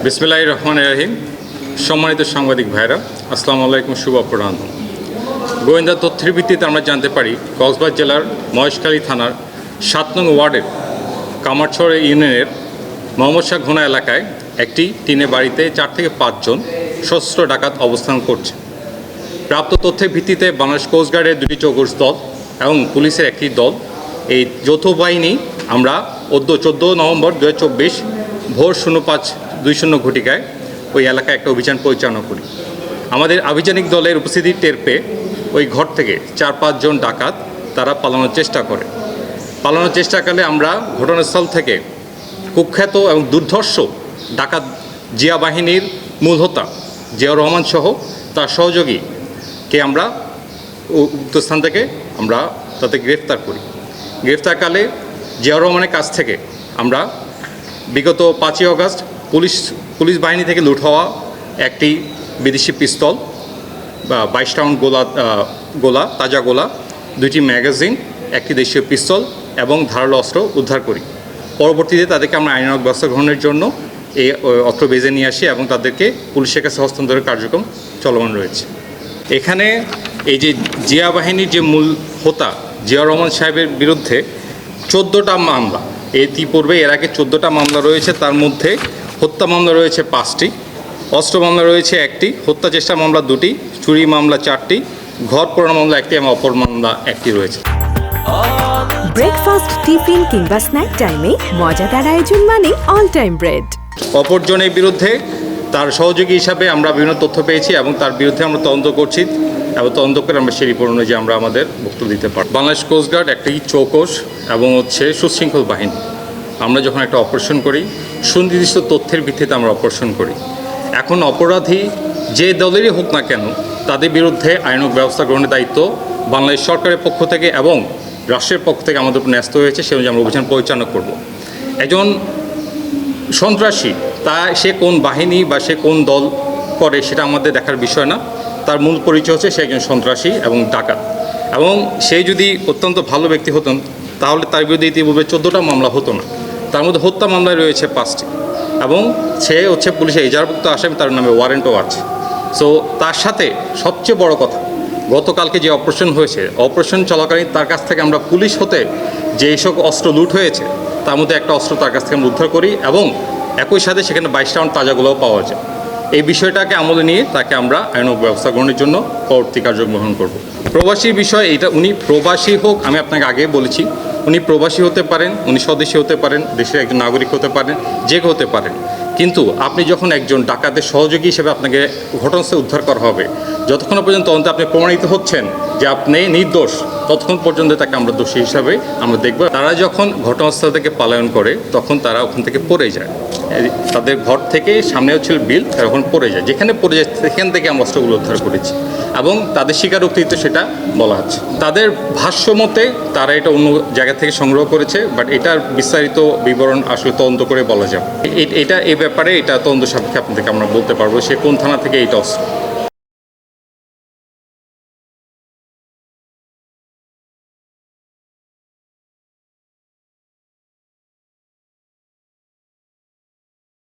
বিসমিল্লাহির রহমানির রহিম। সম্মানিত সাংবাদিক ভাইরা, আসসালামু আলাইকুম, শুভ অপরাহ্ন। গোয়েন্দা তথ্যের ভিত্তিতে আমরা জানতে পারি কক্সবাজার জেলার মহেশখালী থানার 7 নং ওয়ার্ডের কামারছড় ইউনিয়নের মোহাম্মদ শাহ ঘোনা এলাকায় একটি টিনের বাড়িতে 4 থেকে 5 জন সশস্ত্র ডাকাত অবস্থান করছে। প্রাপ্ত তথ্যের ভিত্তিতে বাংলাদেশ কোস্টগার্ডের 2টি চৌকস দল এবং পুলিশের একটি দল, এই যৌথ বাহিনী আমরা 14 নভেম্বর 2024 ভোর 05:20 ঘটিকায় ওই এলাকায় একটা অভিযান পরিচালনা করি। আমাদের আভিযানিক দলের উপস্থিতি টের পেয়ে ওই ঘর থেকে 4-5 জন ডাকাত তারা পালানোর চেষ্টা করে। পালানোর চেষ্টাকালে আমরা ঘটনাস্থল থেকে কুখ্যাত এবং দুর্ধর্ষ ডাকাত জিয়া বাহিনীর মূল হোতা জিয়াউর রহমান সহ তার সহযোগীকে আমরা উক্ত স্থান থেকে আমরা তাদের গ্রেফতার করি। গ্রেফতারকালে জিয়াউর রহমানের কাছ থেকে আমরা বিগত 5ই আগস্ট পুলিশ বাহিনী থেকে লুট হওয়া একটি বিদেশি পিস্তল বা 22 রাউন্ড গোলা তাজা গোলা, 2টি ম্যাগাজিন, একটি দেশীয় পিস্তল এবং ধারালো অস্ত্র উদ্ধার করি। পরবর্তীতে তাদেরকে আমরা আইনানুগ ব্যবস্থা গ্রহণের জন্য এই অস্ত্র বেজে নিয়ে আসি এবং তাদেরকে পুলিশের কাছে হস্তান্তরের কার্যক্রম চলমান রয়েছে। এখানে এই যে জিয়া বাহিনীর যে মূল হোতা জিয়াউর রহমান সাহেবের বিরুদ্ধে 14টা মামলা, ইতিপূর্বে এর আগে 14টা মামলা রয়েছে। তার মধ্যে হত্যা মামলা রয়েছে 5টি, অস্ত্র মামলা রয়েছে 1টি, হত্যা চেষ্টা মামলা 2টি, চুরি মামলা 4টি, ঘর পোড়ানো মামলা 1টি এবং অপর মামলা 1টি রয়েছে। ব্রেকফাস্ট, টিফিন কিংবা স্ন্যাক টাইমে মজাদার আয়োজন মানে অল টাইম ব্রেড। অপরজনের বিরুদ্ধে তার সহযোগী হিসাবে আমরা বিভিন্ন তথ্য পেয়েছি এবং তার বিরুদ্ধে আমরা তদন্ত করছি এবং তদন্ত করে আমরা সেই রিপোর্ট অনুযায়ী আমরা আমাদের বক্তব্য দিতে পারি। বাংলাদেশ কোস্টগার্ড একটি চৌকস এবং সুশৃঙ্খল বাহিনী। আমরা যখন একটা অপারেশন করি সুনির্দিষ্ট তথ্যের ভিত্তিতে আমরা অপারেশন করি। এখন অপরাধী যে দলেরই হোক না কেন তাদের বিরুদ্ধে আইনানুগ ব্যবস্থা গ্রহণের দায়িত্ব বাংলাদেশ সরকারের পক্ষ থেকে এবং রাষ্ট্রের পক্ষ থেকে আমাদের উপর ন্যস্ত হয়েছে। সে অনুযায়ী আমরা অভিযান পরিচালনা করব। একজন সন্ত্রাসী সে কোন বাহিনী বা সে কোন দল করে সেটা আমাদের দেখার বিষয় না। তার মূল পরিচয় হচ্ছে সে একজন সন্ত্রাসী এবং ডাকাত। এবং সে যদি অত্যন্ত ভালো ব্যক্তি হতেন তাহলে তার বিরুদ্ধে ইতিপূর্বে 14টা মামলা হতো না। তার মধ্যে হত্যা মামলায় রয়েছে 5টি এবং সে পুলিশের এজাহারভুক্ত আসামি, তার নামে ওয়ারেন্টও আছে। সো তার সাথে সবচেয়ে বড় কথা, গতকালকে যে অপারেশন হয়েছে, অপারেশন চলাকালীন তার কাছ থেকে আমরা পুলিশ হতে যে সব অস্ত্র লুট হয়েছে তার মধ্যে একটা অস্ত্র তার কাছ থেকে আমরা উদ্ধার করি এবং একই সাথে সেখানে 22 রাউন্ড তাজাগুলোও পাওয়া যায়। এই বিষয়টাকে আমলে নিয়ে তাকে আমরা আইনানুগ ব্যবস্থা গ্রহণের জন্য পরবর্তী কার্যক্রম গ্রহণ করব। প্রবাসীর বিষয় এটা, উনি প্রবাসী হোক, আমি আপনাকে আগে বলেছি, উনি প্রবাসী হতে পারেন, উনি স্বদেশী হতে পারেন, দেশের একজন নাগরিক হতে পারেন, যে কেউ হতে পারেন। কিন্তু আপনি যখন একজন ডাকাতের সহযোগী হিসেবে আপনাকে ঘটনাস্থলে উদ্ধার করা হবে, যতক্ষণ পর্যন্ত তদন্তে আপনি প্রমাণিত হচ্ছেন যে আপনি নির্দোষ, ততক্ষণ পর্যন্ত তাকে আমরা দোষী হিসাবে আমরা দেখব। তারা যখন ঘটনাস্থল থেকে পলায়ন করে তখন তারা ওখান থেকে পড়ে যায়। তাদের ঘর থেকে সামনে হচ্ছিল বিল, তারা ওখানে পড়ে যায়। যেখানে পড়ে যায় সেখান থেকে আমরা অস্ত্রগুলো উদ্ধার করেছি এবং তাদের স্বীকারোক্তিতে সেটা বলা হচ্ছে। তাদের ভাষ্য মতে তারা এটা অন্য জায়গা থেকে সংগ্রহ করেছে, বাট এটার বিস্তারিত বিবরণ আসলে তদন্ত করে বলা যাবে। এই ব্যাপারে এটা তদন্ত সাপেক্ষে আপনাদেরকে আমরা বলতে পারবো সে কোন থানা থেকে এইটা অস্ত্র